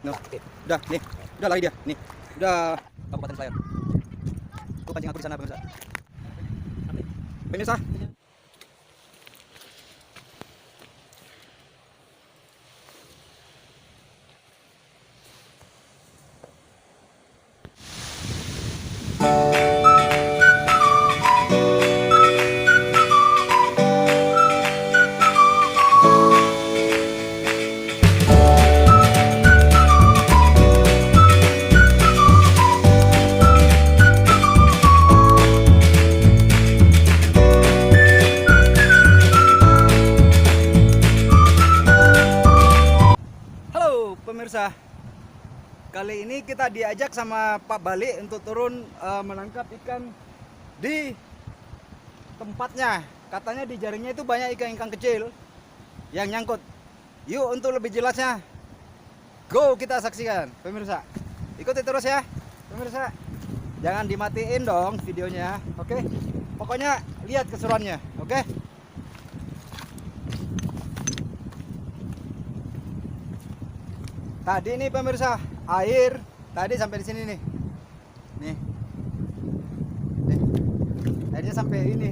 No. Udah, nih. Udah lagi dia. Nih. Udah Kabupaten Selayar. Tuh pancing aku di sana, pemirsa. Pemirsa. Halo pemirsa. Kali ini kita diajak sama Pak Bali untuk turun menangkap ikan di tempatnya. Katanya di jaringnya itu banyak ikan-ikan kecil yang nyangkut. Yuk untuk lebih jelasnya, go kita saksikan pemirsa. Ikuti terus ya pemirsa. Jangan dimatiin dong videonya, oke? Pokoknya lihat keseruannya, oke? Tadi nih pemirsa, air tadi sampai di sini nih. Nih. Nih. Airnya sampai ini.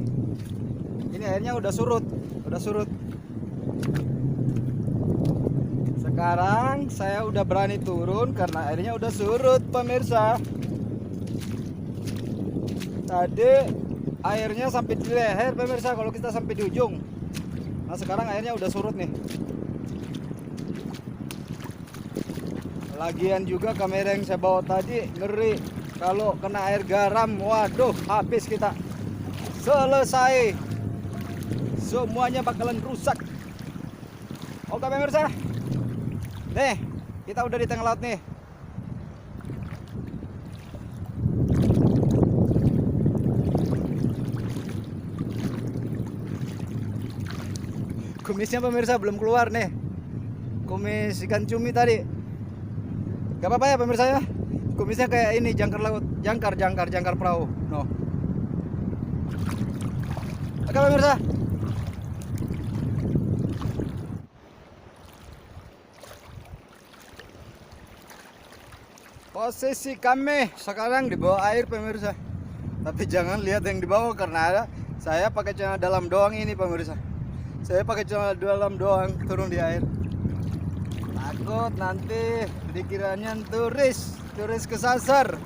Ini airnya udah surut, udah surut. Sekarang saya udah berani turun karena airnya udah surut, pemirsa. Tadi airnya sampai di leher, pemirsa, kalau kita sampai di ujung. Nah, sekarang airnya udah surut nih. Lagian juga kamera yang saya bawa tadi ngeri, kalau kena air garam, waduh, habis kita. Selesai. Semuanya bakalan rusak. Oke pemirsa. Nih, kita udah di tengah laut nih. Kumisnya pemirsa belum keluar nih. Kumis ikan cumi tadi. Gak apa-apa ya pemirsa ya. Kumisnya kayak ini, jangkar laut, jangkar perahu. No. Oke pemirsa. Posisi kami sekarang di bawah air pemirsa. Tapi jangan lihat yang di bawah karena saya pakai celana dalam doang ini pemirsa. Saya pakai celana dalam doang turun di air. Takut nanti dikiranya turis kesasar.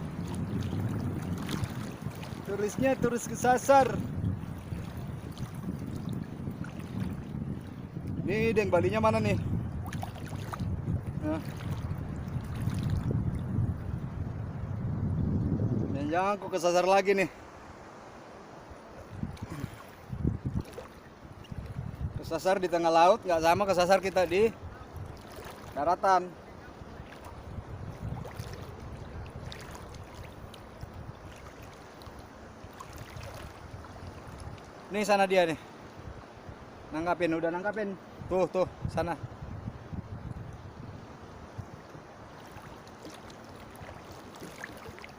Turisnya turis kesasar. Nih deng, balinya mana nih? Nah. Jangan aku kesasar lagi nih. Kesasar di tengah laut nggak sama kesasar kita di daratan. Nih sana dia nih. Nangkapin, udah nangkapin. Tuh, sana.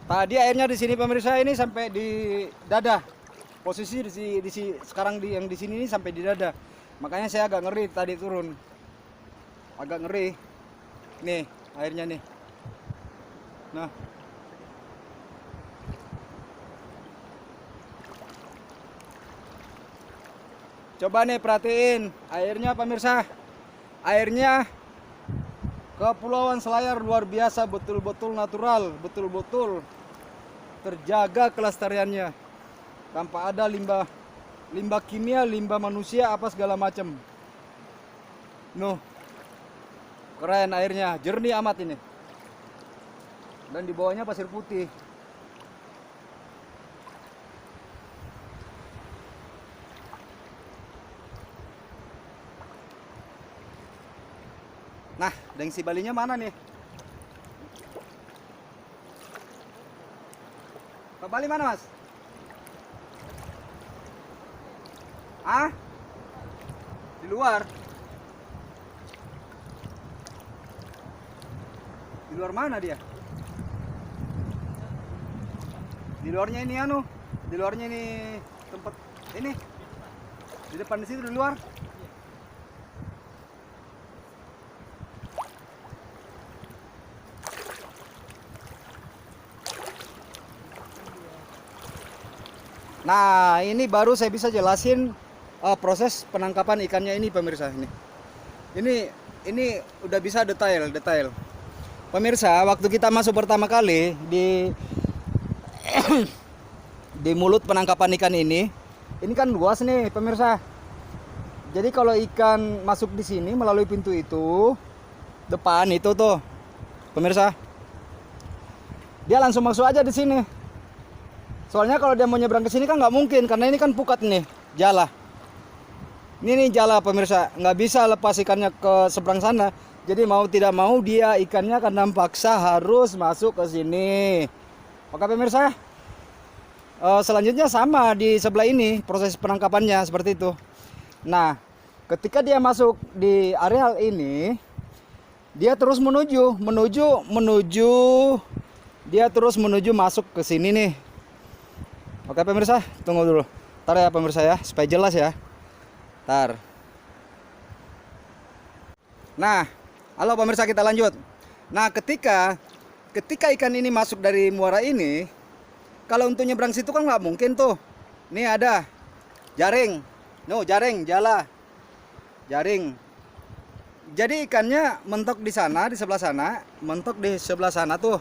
Tadi airnya di sini pemirsa ini sampai di dada. Posisi sekarang yang di sini ini sampai di dada. Makanya saya agak ngeri tadi turun. Agak ngeri. Nih, airnya nih. Nah. Coba nih perhatiin airnya pemirsa. Airnya Kepulauan Selayar luar biasa, betul-betul natural, betul-betul terjaga kelestariannya. Tanpa ada limbah kimia, limbah manusia, apa segala macam. Nuh. Keren airnya, jernih amat ini. Dan di bawahnya pasir putih. Nah, dengsi balinya mana nih? Pak Bali mana, Mas? Ah? Di luar? Di luar mana dia? Di luarnya ini anu, di luarnya ini tempat ini. Di depan di situ di luar. Nah, ini baru saya bisa jelasin proses penangkapan ikannya ini pemirsa ini. Ini ini udah bisa detail. Pemirsa, waktu kita masuk pertama kali di mulut penangkapan ikan ini kan luas nih pemirsa. Jadi kalau ikan masuk di sini melalui pintu itu depan itu tuh, pemirsa, dia langsung masuk aja di sini. Soalnya kalau dia mau nyebrang ke sini kan nggak mungkin, karena ini kan pukat nih, jala. Ini nih jala pemirsa, nggak bisa lepas ikannya ke seberang sana. Jadi mau tidak mau dia ikannya karena paksa harus masuk ke sini. Oke pemirsa, selanjutnya sama di sebelah ini proses penangkapannya seperti itu. Nah, ketika dia masuk di areal ini, dia terus dia terus menuju masuk ke sini nih. Oke pemirsa, tunggu dulu. Ntar ya pemirsa ya, supaya jelas ya. Ntar. Nah, halo pemirsa, kita lanjut. Nah, ketika ikan ini masuk dari muara ini, kalau untuk nyebrang situ kan nggak mungkin tuh. Nih ada jaring. No, jaring, jala. Jaring. Jadi ikannya mentok di sana, di sebelah sana, mentok di sebelah sana tuh.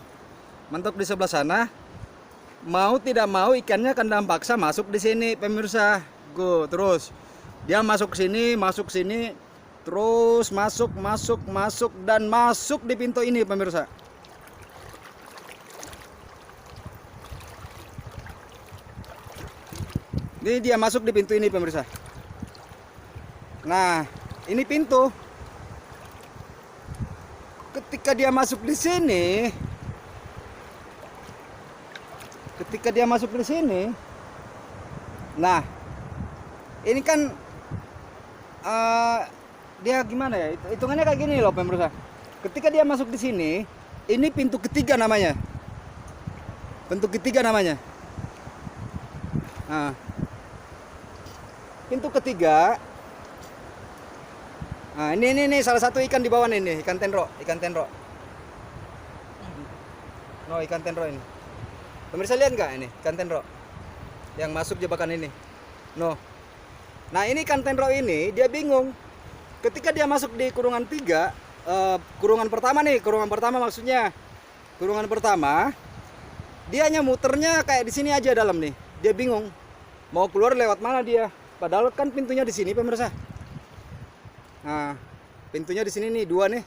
Mentok di sebelah sana. Mau tidak mau ikannya akan paksa masuk di sini, pemirsa. Go, terus. Dia masuk sini, terus masuk dan masuk di pintu ini, pemirsa. Ini dia masuk di pintu ini, pemirsa. Nah, ini pintu. Ketika dia masuk di sini, nah, ini kan dia gimana ya? Hitungannya kayak gini loh, pemirsa. Ketika dia masuk di sini, ini pintu ketiga namanya. Nah, pintu ketiga. Nah, ini salah satu ikan di bawah nih, ikan tenro. No, ikan tenro ini. Pemirsa lihat nggak ini ikan tenro yang masuk jebakan ini? No. Nah, ini ikan tenro ini dia bingung. Ketika dia masuk di kurungan 3, kurungan pertama maksudnya. Kurungan pertama, dia hanya muternya kayak di sini aja dalam nih. Dia bingung mau keluar lewat mana dia. Padahal kan pintunya di sini, pemirsa. Nah, pintunya di sini nih, 2 nih.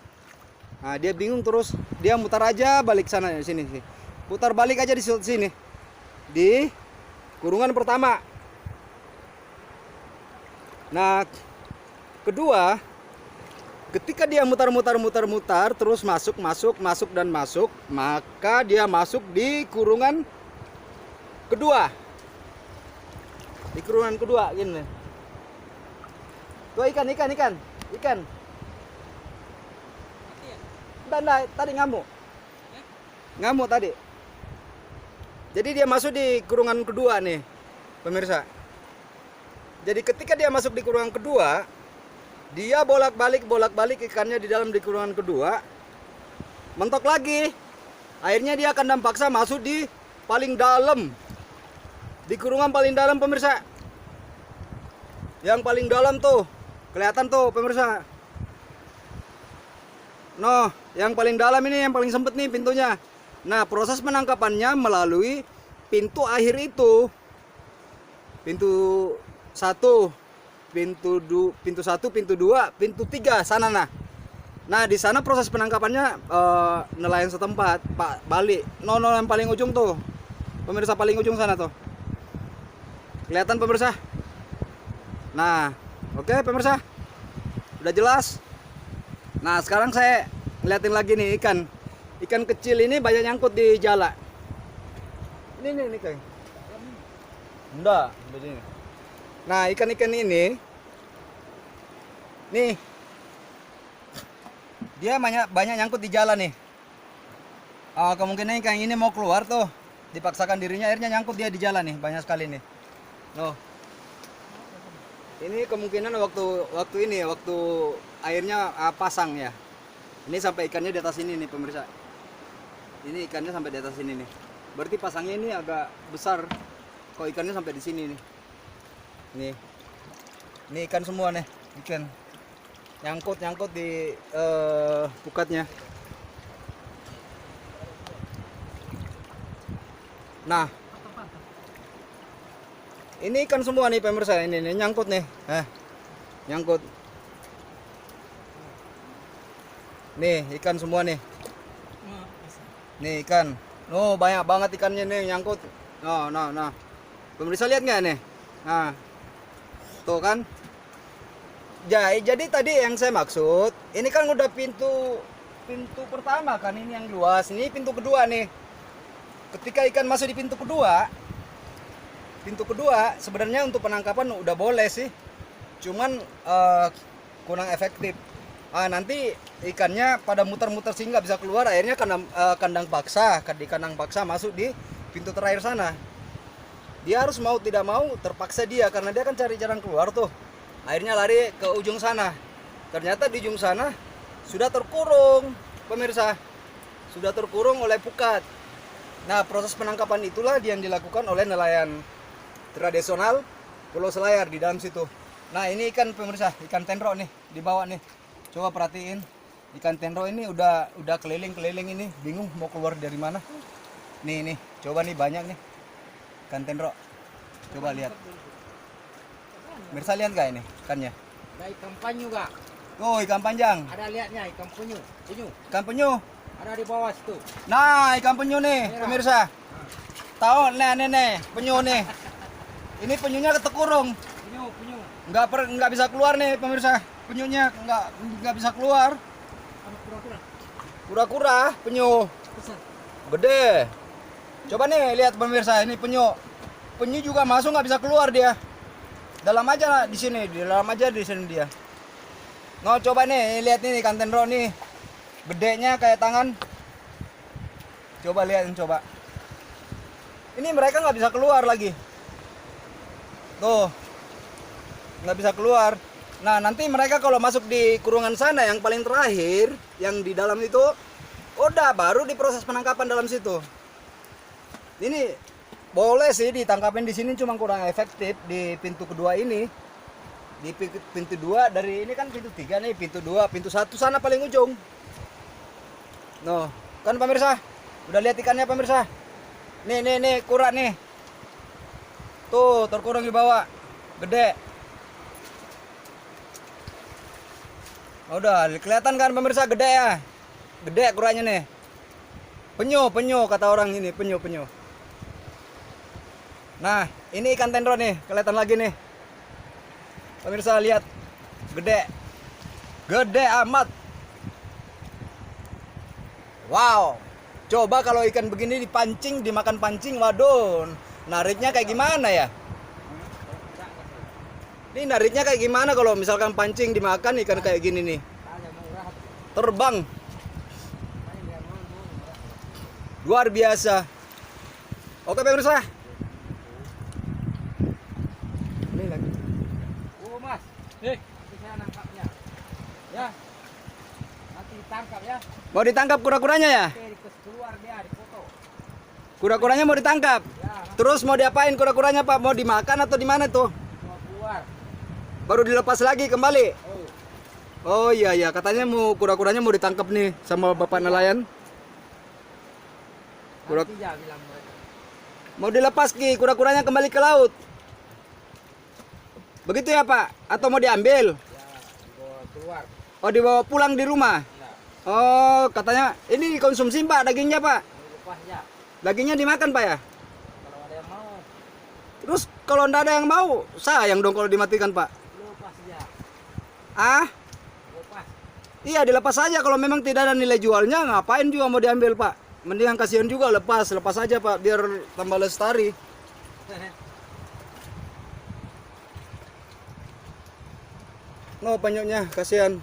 Nah, dia bingung terus, dia mutar aja balik sana di sini sih. Putar balik aja di sini. Di kurungan pertama. Nah, kedua, ketika dia mutar terus masuk, maka dia masuk di kurungan kedua. Di kurungan kedua gini. Tuh ikan. Tadi ngamuk tadi. Jadi dia masuk di kurungan kedua nih, pemirsa. Jadi ketika dia masuk di kurungan kedua, dia bolak-balik ikannya di dalam di kurungan kedua, mentok lagi. Akhirnya dia akan paksa masuk di paling dalam, di kurungan paling dalam, pemirsa. Yang paling dalam tuh, kelihatan tuh pemirsa. No, yang paling dalam ini, yang paling sempit nih pintunya. Nah, proses penangkapannya melalui pintu akhir itu. Pintu 1, pintu 2, pintu 3 sana nah. Nah, di sana proses penangkapannya nelayan setempat, Pak Bali. No, yang paling ujung tuh. Pemirsa paling ujung sana tuh. Kelihatan pemirsa? Nah, oke pemirsa. Udah jelas? Nah, sekarang saya ngeliatin lagi nih ikan. Ikan kecil ini banyak nyangkut di jala. Ini kayak. Enggak, begini. Nah, ikan-ikan ini nih dia banyak nyangkut di jala nih. Kemungkinan ikan ini mau keluar tuh, dipaksakan dirinya, akhirnya nyangkut dia di jala nih, banyak sekali nih. No. Ini kemungkinan waktu airnya pasang ya. Ini sampai ikannya di atas ini nih, pemirsa. Ini ikannya sampai di atas ini nih. Berarti pasangnya ini agak besar. Kok ikannya sampai di sini nih. Nih. Ini ikan semua nih, ikan. Nyangkut di pukatnya. Nah, ini ikan semua nih pemirsa, ini nyangkut nih. Nyangkut. Nih, ikan semua nih. Nih ikan. Oh, banyak banget ikannya nih nyangkut. Nah. Pemirsa lihat nggak nih? Nah. Tuh kan. Jadi tadi yang saya maksud, ini kan udah pintu pertama kan, ini yang luas. Ini pintu kedua nih. Ketika ikan masuk di pintu kedua sebenarnya untuk penangkapan udah boleh sih. Cuman kurang efektif. Nanti ikannya pada muter-muter sehingga bisa keluar, akhirnya kandang paksa masuk di pintu terakhir sana. Dia harus mau tidak mau terpaksa dia, karena dia kan cari jalan keluar tuh. Akhirnya lari ke ujung sana. Ternyata di ujung sana sudah terkurung, pemirsa. Sudah terkurung oleh pukat. Nah, proses penangkapan itulah yang dilakukan oleh nelayan tradisional Pulau Selayar di dalam situ. Nah, ini ikan pemirsa, ikan tenro nih, dibawa nih. Coba perhatiin, ikan tenro ini udah keliling-keliling ini, bingung mau keluar dari mana. Nih, coba nih banyak nih ikan tenro. Coba lihat. Pemirsa lihat nggak ini ikannya? Ada ikan panyu gak? Oh, ikan panjang. Ada lihatnya ikan penyu. Ikan penyu. Ada di bawah situ. Nah, ikan penyu nih, pemirsa. Tahu nih, penyu nih. Ini penyunya ketekurung. Penyu. Nggak bisa keluar nih, pemirsa. Penyunya nggak bisa keluar. Ada kura-kura. Kura-kura, penyu. Besar. Gede. Coba nih lihat pemirsa, ini penyu. Penyu juga masuk nggak bisa keluar dia. Dalam aja di sini dia. Nah, coba nih lihat nih ikan tenro nih. Gedenya kayak tangan. Coba lihatin coba. Ini mereka nggak bisa keluar lagi. Tuh. Nggak bisa keluar. Nah, nanti mereka kalau masuk di kurungan sana yang paling terakhir, yang di dalam itu, udah baru diproses penangkapan dalam situ. Ini boleh sih ditangkapin di sini, cuma kurang efektif di pintu kedua ini. Di pintu 2 dari ini kan pintu 3 nih, pintu 2, pintu 1 sana paling ujung. Noh, kan pemirsa? Udah lihat ikannya pemirsa? Nih, kura nih. Tuh, terkurung di bawah. Gede. Udah, kelihatan kan pemirsa, gede ya? Gede kuranya nih. Penyu kata orang ini, penyu. Nah, ini ikan tenro nih, kelihatan lagi nih. Pemirsa lihat. Gede amat. Wow. Coba kalau ikan begini dipancing, dimakan pancing, waduh. Nariknya kayak gimana ya? Ini nariknya kayak gimana kalau misalkan pancing dimakan ikan kayak gini nih? Terbang. Luar biasa. Oke pemirsa. Ini lagi. Oh mas, nanti saya nangkapnya. Ya, nanti ditangkap ya. Mau ditangkap kura-kuranya ya? Oke, keluar dia di foto. Kura-kuranya mau ditangkap. Ya, Terus mau diapain kura-kuranya Pak? Mau dimakan atau di mana tuh? mau keluar. Baru dilepas lagi kembali. Oh, Oh iya, katanya mau kura-kuranya mau ditangkap nih sama bapak nelayan. nanti ya bilang mereka. Mau dilepas Ki, kura-kuranya kembali ke laut. Begitu ya Pak? Atau mau diambil? Ya, dibawa keluar. Oh dibawa pulang di rumah? Ya, Oh katanya ini dikonsumsi Pak dagingnya Pak? lepas ya. Dagingnya dimakan Pak ya? Kalau ada yang mau, Terus kalau ndak ada yang mau, sayang dong kalau dimatikan Pak. lepas ya. Ah? Lepas. Iya dilepas saja, kalau memang tidak ada nilai jualnya ngapain juga mau diambil Pak. Mendingan kasihan juga, lepas aja Pak biar tambah lestari. No penyoknya kasihan.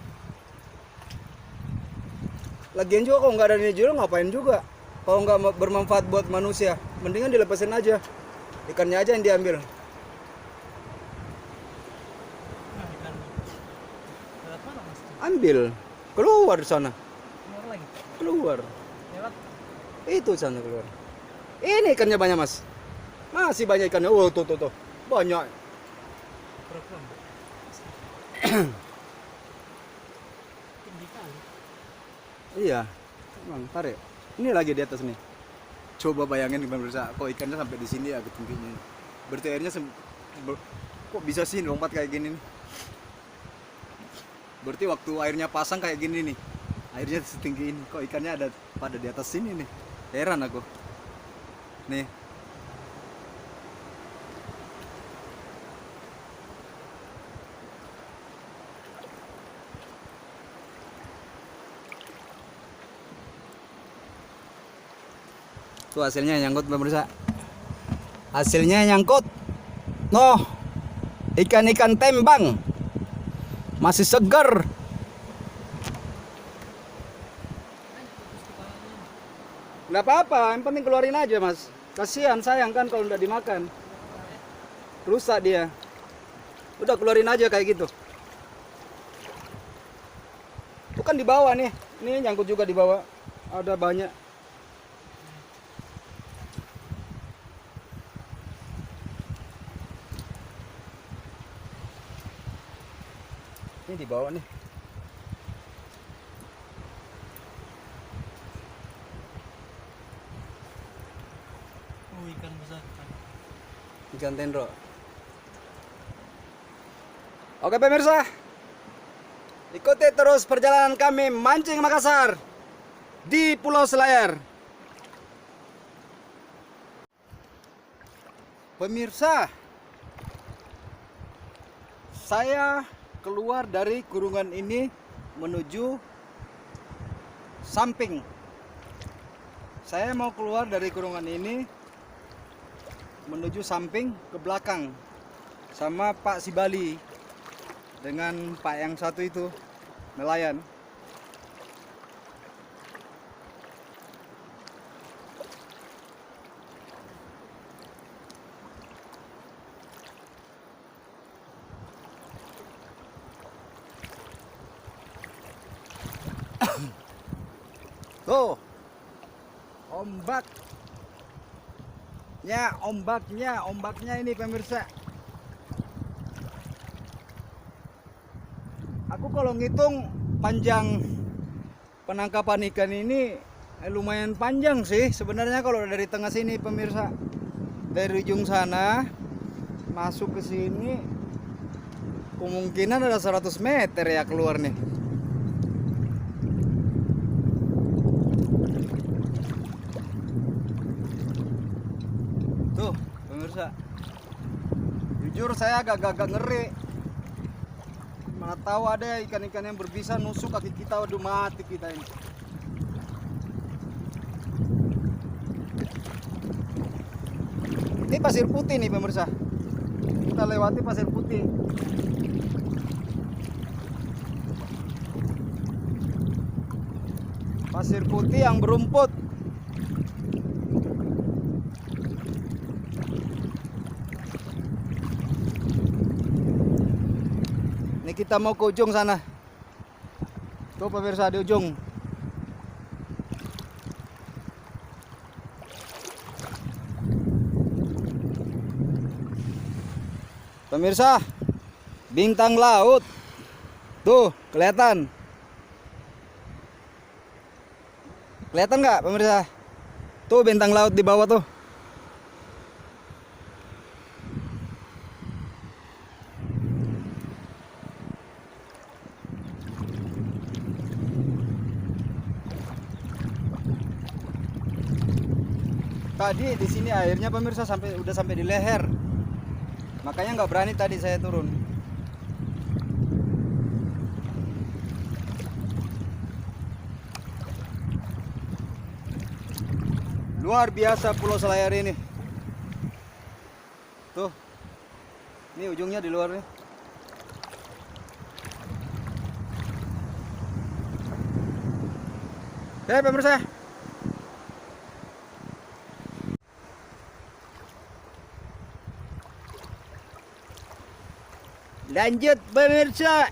Lagian juga kalau nggak ada nilai jual ngapain juga. Kalau nggak bermanfaat buat manusia, mendingan dilepasin aja. Ikannya aja yang diambil. Ambil, keluar sana. Keluar lagi. Keluar. Lewat. Itu sana keluar. Ini ikannya banyak Mas. Masih banyak ikannya. Oh, tuh. Banyak. Program. Tinggi kali. Iya. Emang tarik. Ini lagi di atas nih. Coba bayangin pemirsa, kok ikannya sampai di sini agak tingginya. Berarti airnya kok bisa sih lompat kayak gini nih? Berarti waktu airnya pasang kayak gini nih. Airnya setinggi ini. Kok ikannya ada pada di atas sini nih? Heran aku. Nih. Tuh hasilnya nyangkut pemirsa. Hasilnya nyangkut. Noh, ikan-ikan tembang masih segar. Nggak apa-apa, yang penting keluarin aja mas. Kasihan sayang kan kalau udah dimakan, rusak dia. Udah keluarin aja kayak gitu. Itu kan di bawah nih, ini nyangkut juga di bawah. Ada banyak. Ini di bawah nih. Ikan besar. Ikan tendro. Oke pemirsa, ikuti terus perjalanan kami mancing Makassar di Pulau Selayar. Pemirsa, saya keluar dari kurungan ini menuju samping. Saya mau keluar dari kurungan ini menuju samping ke belakang sama Pak Sibali dengan Pak yang satu itu nelayan. Tuh, ombaknya ini pemirsa. Aku kalau ngitung panjang penangkapan ikan ini lumayan panjang sih sebenarnya kalau dari tengah sini pemirsa. Dari ujung sana masuk ke sini kemungkinan ada 100 meter ya keluar nih. Tuh pemirsa, jujur saya agak ngeri. Mana tahu ada ikan-ikan yang berbisa nusuk kaki kita, waduh mati kita ini. Ini pasir putih nih pemirsa. Kita lewati pasir putih. Pasir putih yang berumput. Ini kita mau ke ujung sana. Tuh pemirsa di ujung. Pemirsa, bintang laut. Tuh, kelihatan. Kelihatan nggak pemirsa? Tuh bintang laut di bawah tuh. Tadi di sini airnya pemirsa udah sampai di leher. Makanya nggak berani tadi saya turun. Luar biasa Pulau Selayar ini. Tuh. Ini ujungnya di luar nih. Oke pemirsa. Lanjut pemirsa.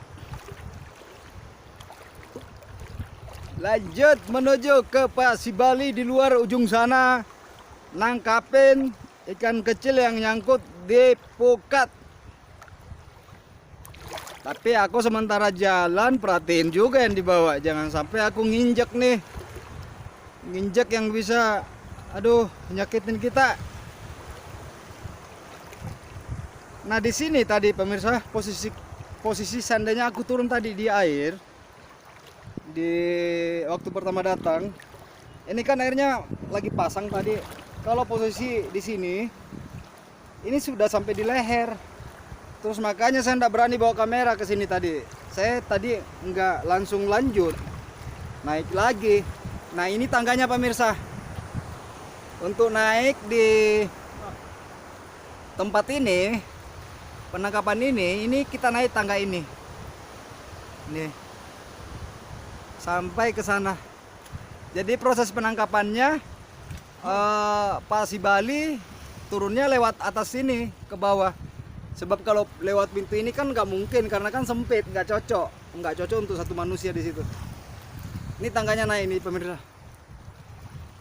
Lanjut menuju ke Pak Sibali di luar ujung sana. Nangkapin ikan kecil yang nyangkut di pukat. Tapi aku sementara jalan perhatiin juga yang dibawa, jangan sampai aku nginjek nih, nginjek yang bisa aduh nyakitin kita. Nah di sini tadi pemirsa posisi seandainya aku turun tadi di air di waktu pertama datang, ini kan airnya lagi pasang tadi. Kalau posisi di sini ini sudah sampai di leher. Terus makanya saya tidak berani bawa kamera ke sini tadi. Saya tadi nggak langsung lanjut, naik lagi. Nah ini tangganya pemirsa. Untuk naik di tempat ini, penangkapan ini kita naik tangga ini. Nih, sampai ke sana. Jadi proses penangkapannya Pak Sibali turunnya lewat atas sini ke bawah. Sebab kalau lewat pintu ini kan nggak mungkin karena kan sempit, nggak cocok untuk satu manusia di situ. Ini tangganya naik ini pemirsa.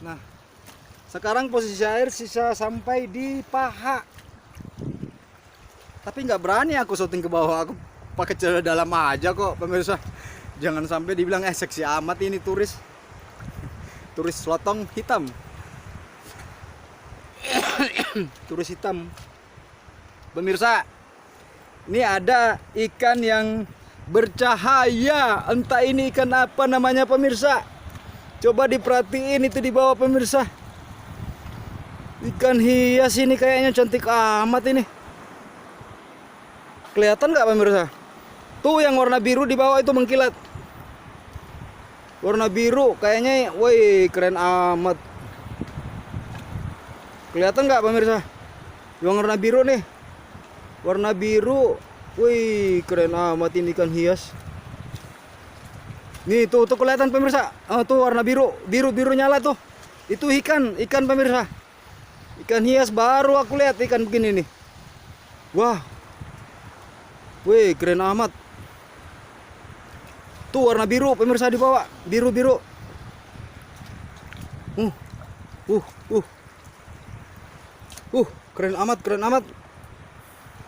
Nah, sekarang posisi air sisa sampai di paha. Tapi nggak berani aku syuting ke bawah, aku pakai celana dalam aja kok pemirsa. Jangan sampai dibilang seksi amat ini turis lotong hitam. Turis hitam. Pemirsa, ini ada ikan yang bercahaya. Entah ini ikan apa namanya pemirsa. Coba diperhatiin itu di bawah pemirsa. Ikan hias ini kayaknya cantik amat ini. Kelihatan nggak pemirsa? Tuh yang warna biru di bawah itu mengkilat. Warna biru kayaknya, woi keren amat. Kelihatan nggak pemirsa? Yang warna biru nih. Warna biru, wih keren amat ini ikan hias. Nih tuh kelihatan pemirsa. Oh tuh warna biru nyala tuh. Itu ikan pemirsa. Ikan hias baru aku lihat ikan begini nih. Wah, wih keren amat. Tuh warna biru pemirsa di bawah, biru. Keren amat.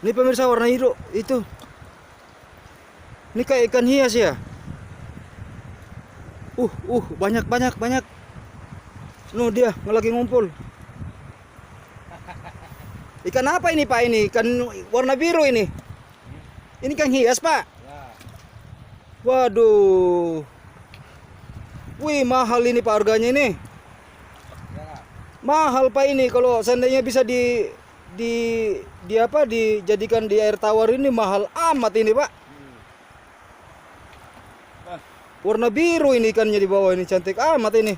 Ini pemirsa warna biru itu. Ini kayak ikan hias ya. Banyak. Nuh dia lagi ngumpul. Ikan apa ini Pak ini? Ikan warna biru ini. Ini ikan hias Pak. Waduh. Wih mahal ini Pak harganya ini. Mahal Pak ini kalau seandainya bisa dijadikan di air tawar ini mahal amat ini Pak. Warna biru ini ikannya di bawah ini cantik amat ini.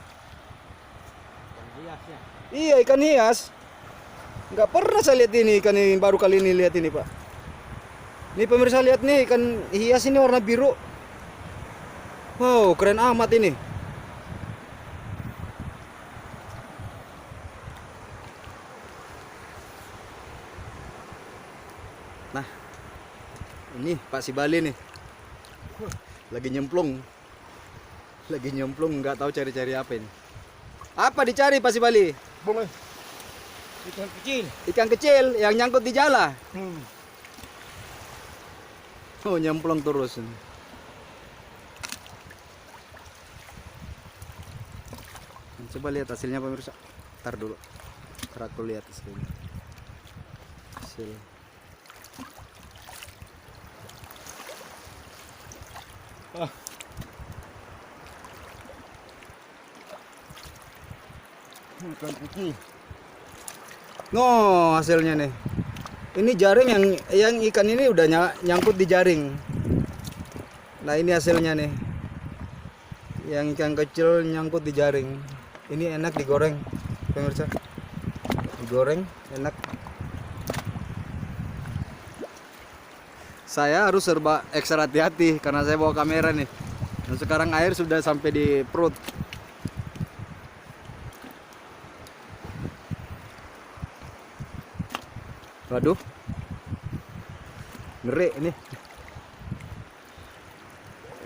Iya ikan hias. Nggak pernah saya lihat ini ikan ini, baru kali ini lihat ini Pak. Ini pemirsa lihat nih ikan hias ini warna biru. Wow keren amat ini. Nah, ini Pak Sibali nih, lagi nyemplung, nggak tahu cari-cari apa ini. Apa dicari Pak Sibali? Boleh. Ikan kecil. Ikan kecil yang nyangkut di jala. Oh nyemplung terus. Coba lihat hasilnya pemirsa. Ntar dulu. Ntar aku lihat hasilnya. Hasil. Ikan kecil. No hasilnya nih. Ini jaring yang ikan ini udah nyangkut di jaring. Nah ini hasilnya nih. Yang ikan kecil nyangkut di jaring. Ini enak digoreng, pemirsa. Digoreng enak. Saya harus serba ekstra hati-hati karena saya bawa kamera nih. Dan sekarang air sudah sampai di perut. Waduh, ngeri ini.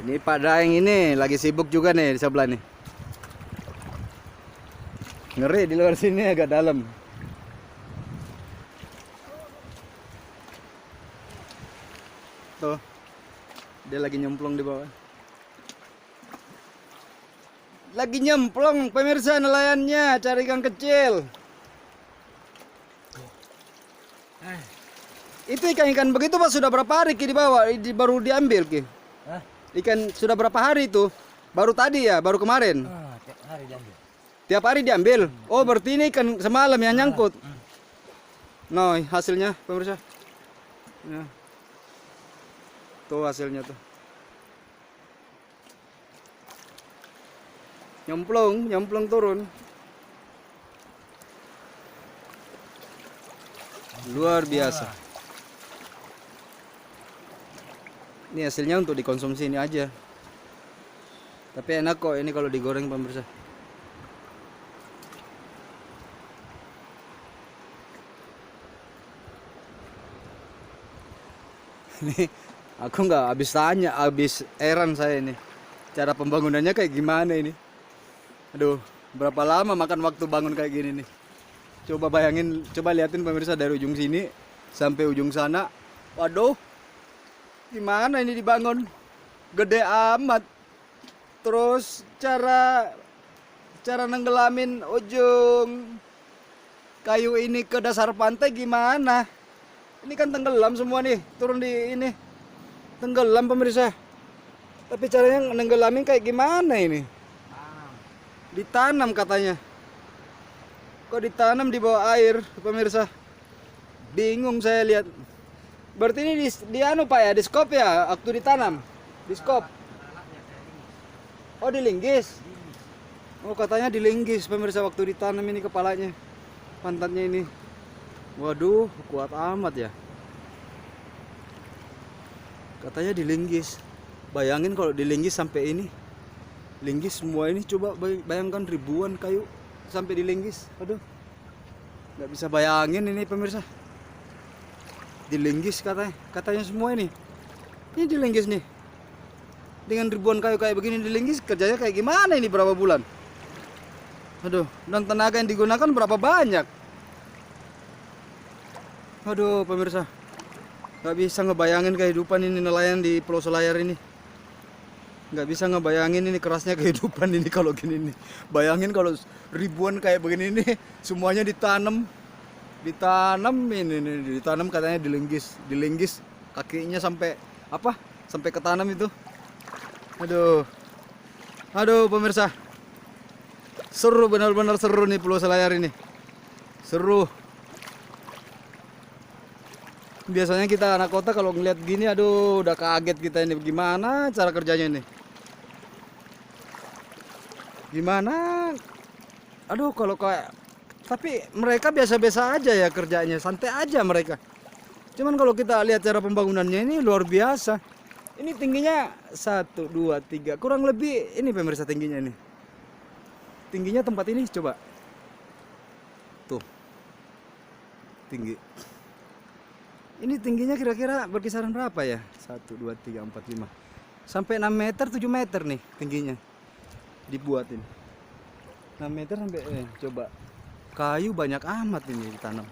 Ini Pak Daeng ini lagi sibuk juga nih di sebelah nih. Ngeri di luar sini agak dalam. Tuh. Dia lagi nyemplung di bawah. Lagi nyemplung pemirsa nelayannya, cari ikan kecil. Itu ikan-ikan begitu Pak sudah berapa hari Ki dibawa, baru diambil Ki? Hah? Ikan sudah berapa hari itu? Baru tadi ya, baru kemarin. Tiap hari diambil. Tiap hari diambil. Oh, berarti ini ikan semalam yang nyangkut. Nah, hasilnya pemirsa. Ya. Tuh hasilnya tuh. Nyemplung turun. Luar biasa. Ini hasilnya untuk dikonsumsi ini aja. Tapi enak kok ini kalau digoreng pemirsa. Ini aku nggak habis tanya, habis heran saya ini. Cara pembangunannya kayak gimana ini? Aduh, berapa lama makan waktu bangun kayak gini nih? Coba bayangin, coba liatin pemirsa dari ujung sini sampai ujung sana. Waduh, gimana ini dibangun? Gede amat. Terus cara nenggelamin ujung kayu ini ke dasar pantai gimana? Ini kan tenggelam semua nih, turun di ini. Tenggelam pemirsa. Tapi caranya nenggelamin kayak gimana ini? Ditanam katanya. Kok ditanam di bawah air pemirsa? Bingung saya lihat. Berarti ini di anu Pak ya, di skop ya, waktu ditanam. Di skop. Oh, dilinggis. Oh, katanya dilinggis pemirsa waktu ditanam ini kepalanya. Pantatnya ini. Waduh, kuat amat ya. Katanya dilinggis. Bayangin kalau dilinggis sampai ini. Linggis semua ini, coba bayangkan ribuan kayu sampai dilinggis. Aduh. Nggak bisa bayangin ini pemirsa. Dilinggis katanya semua ini. Ini dilinggis nih. Dengan ribuan kayu kayak begini dilinggis, kerjanya kayak gimana ini berapa bulan? Aduh, dan tenaga yang digunakan berapa banyak? Aduh pemirsa, nggak bisa ngebayangin kehidupan ini nelayan di Pulau Selayar ini. Nggak bisa ngebayangin ini kerasnya kehidupan ini kalau gini nih. Bayangin kalau ribuan kayak begini nih, semuanya ditanam ini ditanam katanya dilinggis kakinya sampai apa? Sampai ketanam itu. Aduh pemirsa, seru, benar-benar seru nih Pulau Selayar ini. Seru. Biasanya kita anak kota kalau ngeliat gini, aduh udah kaget kita ini. Gimana cara kerjanya ini? Gimana? Aduh kalau kayak, tapi mereka biasa-biasa aja ya kerjanya, santai aja mereka. Cuman kalau kita lihat cara pembangunannya ini luar biasa. Ini tingginya 1, 2, 3, kurang lebih ini pemirsa tingginya ini. Tingginya tempat ini coba. Tuh. Tinggi. Ini tingginya kira-kira berkisaran berapa ya? 1, 2, 3, 4, 5. Sampai 6 meter, 7 meter nih tingginya. Dibuatin. 6 meter sampai coba. Kayu banyak amat ini ditanam.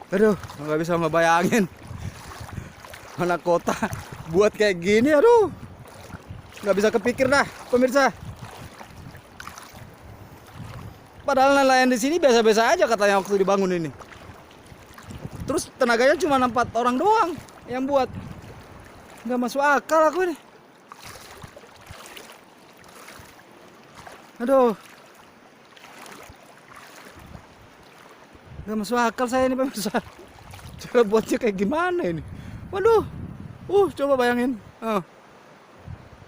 Aduh, nggak bisa ngebayangin. Anak kota buat kayak gini, aduh. Nggak bisa kepikir dah, pemirsa. Padahal nelayan di sini biasa-biasa aja katanya waktu dibangun ini. Terus tenaganya cuma 4 orang doang yang buat. Nggak masuk akal aku nih. Aduh. Nggak masuk akal saya ini pemirsa. Cara buatnya kayak gimana ini? Waduh. Coba bayangin.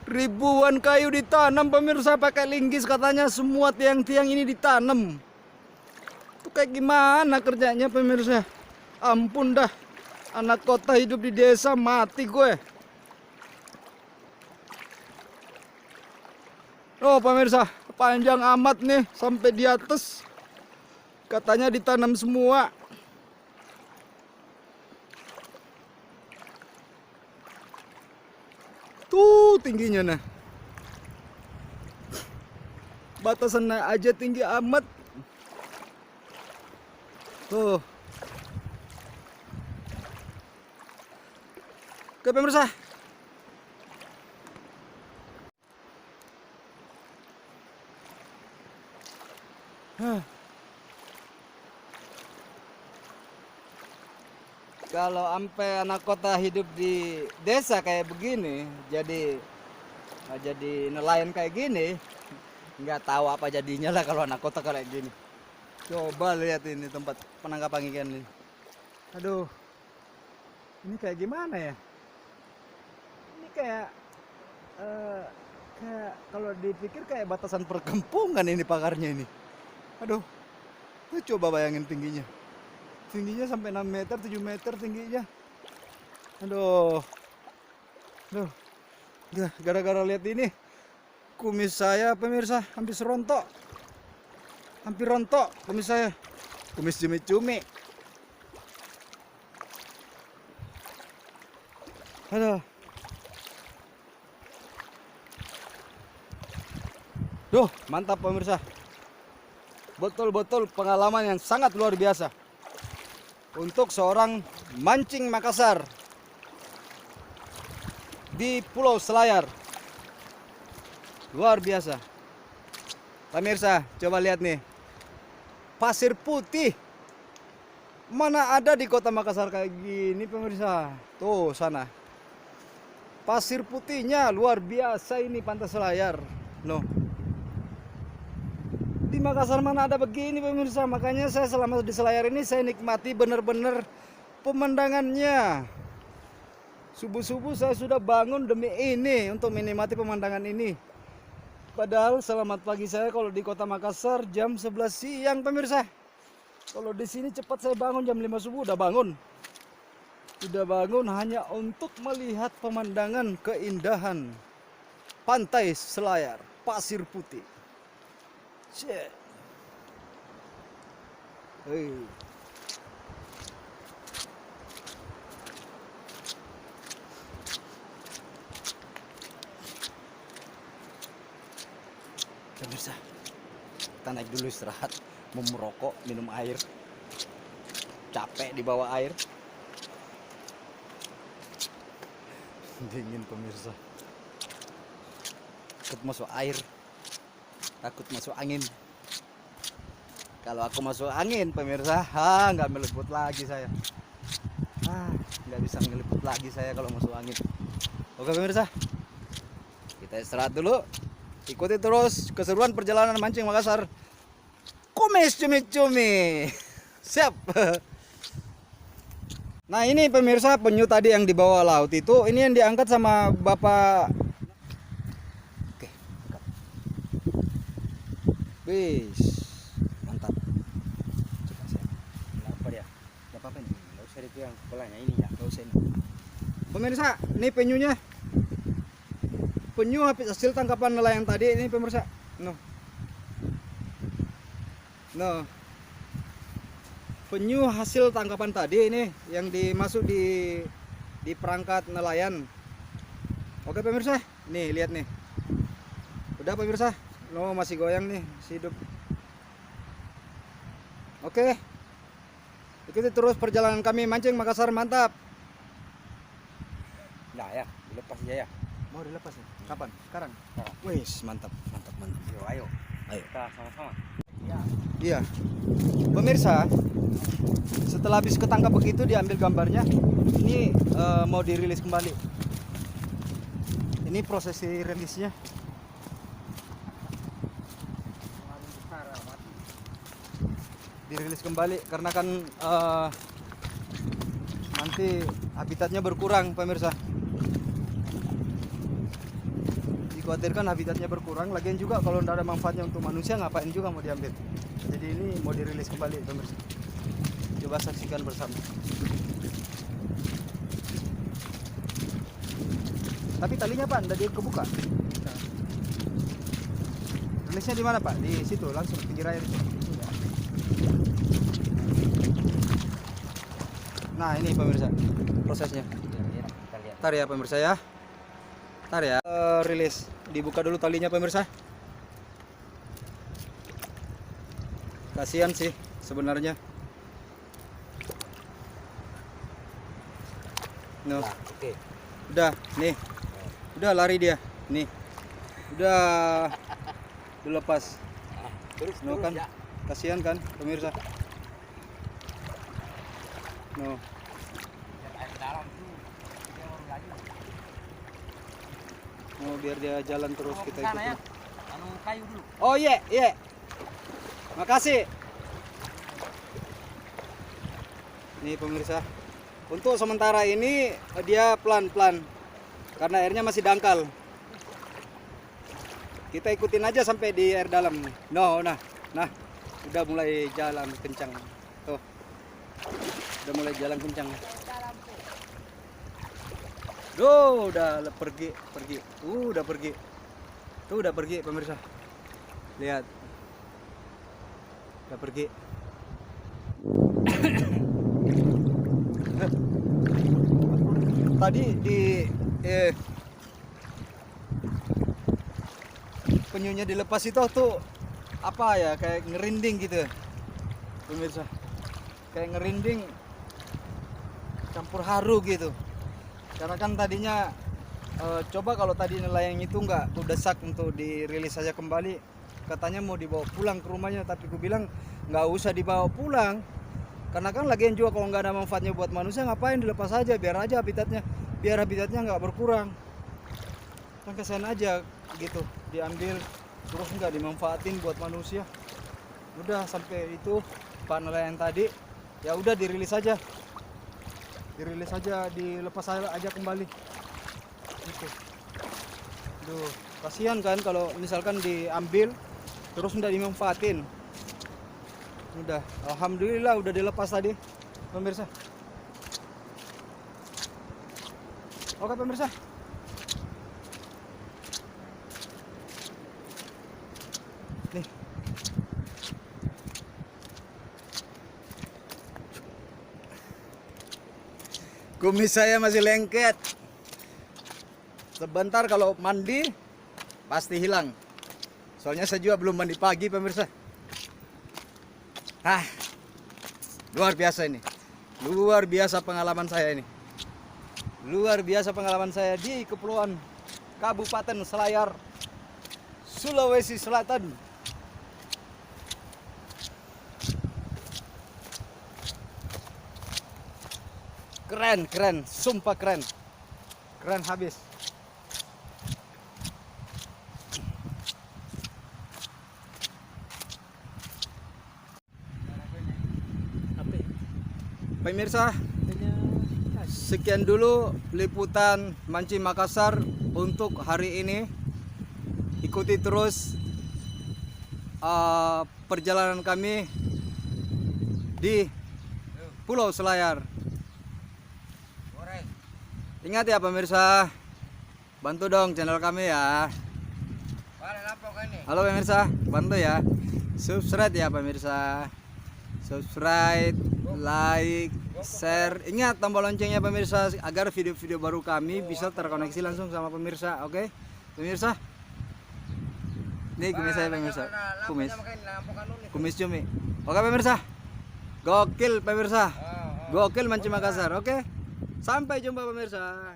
Ribuan kayu ditanam pemirsa pakai linggis katanya, semua tiang-tiang ini ditanam. Itu kayak gimana kerjanya pemirsa? Ampun dah. Anak kota hidup di desa mati gue. Oh pemirsa, panjang amat nih sampai di atas. Katanya ditanam semua. Tuh tingginya nah. Batasan aja tinggi amat. Tuh. Oke pemirsa. Kalau sampai anak kota hidup di desa kayak begini, jadi nelayan kayak gini, nggak tahu apa jadinya lah kalau anak kota kayak gini. Coba lihat ini tempat penangkapan ikan ini. Aduh, ini kayak gimana ya? Ini kayak kalau dipikir kayak batasan perkampungan ini pagarnya ini. Aduh, tuh coba bayangin tingginya. Tingginya sampai 6 meter, 7 meter tingginya. Aduh. Aduh. Ya, gara-gara lihat ini kumis saya pemirsa hampir serontok. Hampir rontok kumis saya. Kumis cumi-cumi. Aduh. Duh, mantap pemirsa. Betul-betul pengalaman yang sangat luar biasa untuk seorang mancing Makassar di Pulau Selayar. Luar biasa. Pemirsa, coba lihat nih. Pasir putih. Mana ada di kota Makassar kayak gini pemirsa. Tuh sana. Pasir putihnya luar biasa ini pantai Selayar. Loh. Di Makassar mana ada begini pemirsa. Makanya saya selama di Selayar ini saya nikmati bener-bener pemandangannya. Subuh-subuh saya sudah bangun demi ini untuk menikmati pemandangan ini. Padahal selamat pagi saya kalau di kota Makassar jam 11 siang pemirsa. Kalau di sini cepat saya bangun jam 5 subuh udah bangun. Udah bangun hanya untuk melihat pemandangan keindahan pantai Selayar, pasir putih. Shit. Hey. Pemirsa, kita naik dulu istirahat, mau merokok, minum air. Capek di bawah air. Dingin pemirsa. Takut masuk air. Takut masuk angin. Kalau aku masuk angin pemirsa, nggak meliput lagi saya. Nggak bisa ngeliput lagi saya kalau masuk angin. Oke pemirsa, kita istirahat dulu. Ikuti terus keseruan perjalanan mancing Makassar. Kumis cumi-cumi. Siap. Nah ini pemirsa penyu tadi yang di bawah laut itu, ini yang diangkat sama Bapak. Oke, angkat. Bis, mantap. Coba saya. Apa dia? Gak apa-apa ini. Gak usah dipegang kepalanya ini ya. Gak usah ini. Pemirsa, ini penyunya. Penyu hasil tangkapan nelayan tadi ini pemirsa. No. Penyu hasil tangkapan tadi ini yang dimasuk di perangkat nelayan. Oke pemirsa, nih lihat nih. Udah pemirsa, no masih goyang nih, masih hidup. Oke. Ikuti terus perjalanan kami mancing Makassar, mantap. Nah ya, dilepas aja ya. Mau dilepas ya? Kapan? Sekarang? Sekarang. Wih, mantap, mantap, mantap. Ayo. Ayo. Kita sama-sama. Iya. Pemirsa, setelah habis ketangkap begitu diambil gambarnya. Ini mau dirilis kembali. Ini proses rilisnya. Dirilis kembali karena kan nanti habitatnya berkurang pemirsa. Dikhawatirkan habitatnya berkurang, lagian juga kalau tidak ada manfaatnya untuk manusia ngapain juga mau diambil. Jadi ini mau dirilis kembali pemirsa. Coba saksikan bersama. Tapi talinya Pak, tidak dikebuka. Rilisnya di mana Pak? Di situ langsung pinggir air itu. Nah ini pemirsa prosesnya. Tar ya pemirsa ya. Tar ya. Rilis. Dibuka dulu talinya pemirsa. Kasihan sih sebenarnya. No. Nah, oke. Udah, nih. Udah lari dia. Nih. Udah dilepas. Terus No kan? ya. Kasihan kan pemirsa? No. Air dalam tuh. Dia baru lagi. No, biar dia jalan terus kita Sana ya. ikutin. Anu kayu dulu. Oh iya, iya. Makasih. Nih pemirsa. Untuk sementara ini dia pelan-pelan karena airnya masih dangkal. Kita ikutin aja sampai di air dalam. No, nah, udah mulai jalan kencang. Tuh, udah mulai jalan kencang. Duh, udah pergi. Udah pergi. Tuh udah pergi pemirsa. Lihat. Udah pergi. Tadi di penyunya dilepas itu tuh apa ya, kayak ngerinding gitu pemirsa, kayak ngerinding campur haru gitu, karena kan tadinya coba kalau tadi nelayan itu nggak desak untuk dirilis saja kembali, katanya mau dibawa pulang ke rumahnya, tapi aku bilang nggak usah dibawa pulang, karena kan lagian juga kalau nggak ada manfaatnya buat manusia ngapain, dilepas aja, biar habitatnya nggak berkurang, kan kasihan aja gitu, diambil terus nggak dimanfaatin buat manusia. Udah sampai itu pak nelayan tadi, ya udah dirilis aja, dilepas aja kembali gitu. Duh, kasihan kan kalau misalkan diambil terus nggak dimanfaatin. Udah, alhamdulillah udah dilepas tadi pemirsa. Oke pemirsa, nih kumis saya masih lengket, sebentar kalau mandi pasti hilang, soalnya saya juga belum mandi pagi pemirsa. Luar biasa ini, luar biasa pengalaman saya ini, luar biasa pengalaman saya di Kepulauan Kabupaten Selayar, Sulawesi Selatan. Keren, sumpah keren habis. Pemirsa, sekian dulu liputan Mancing Makassar untuk hari ini. Ikuti terus perjalanan kami di Pulau Selayar. Ingat ya pemirsa, bantu dong channel kami ya. Halo pemirsa, bantu ya, subscribe ya pemirsa, subscribe, like, share. Ingat tombol loncengnya pemirsa, agar video-video baru kami bisa terkoneksi langsung sama pemirsa. Oke pemirsa, nih kumis saya pemirsa, kumis cumi. Oke pemirsa, gokil pemirsa, gokil Mancing Makassar. Oke, sampai jumpa pemirsa.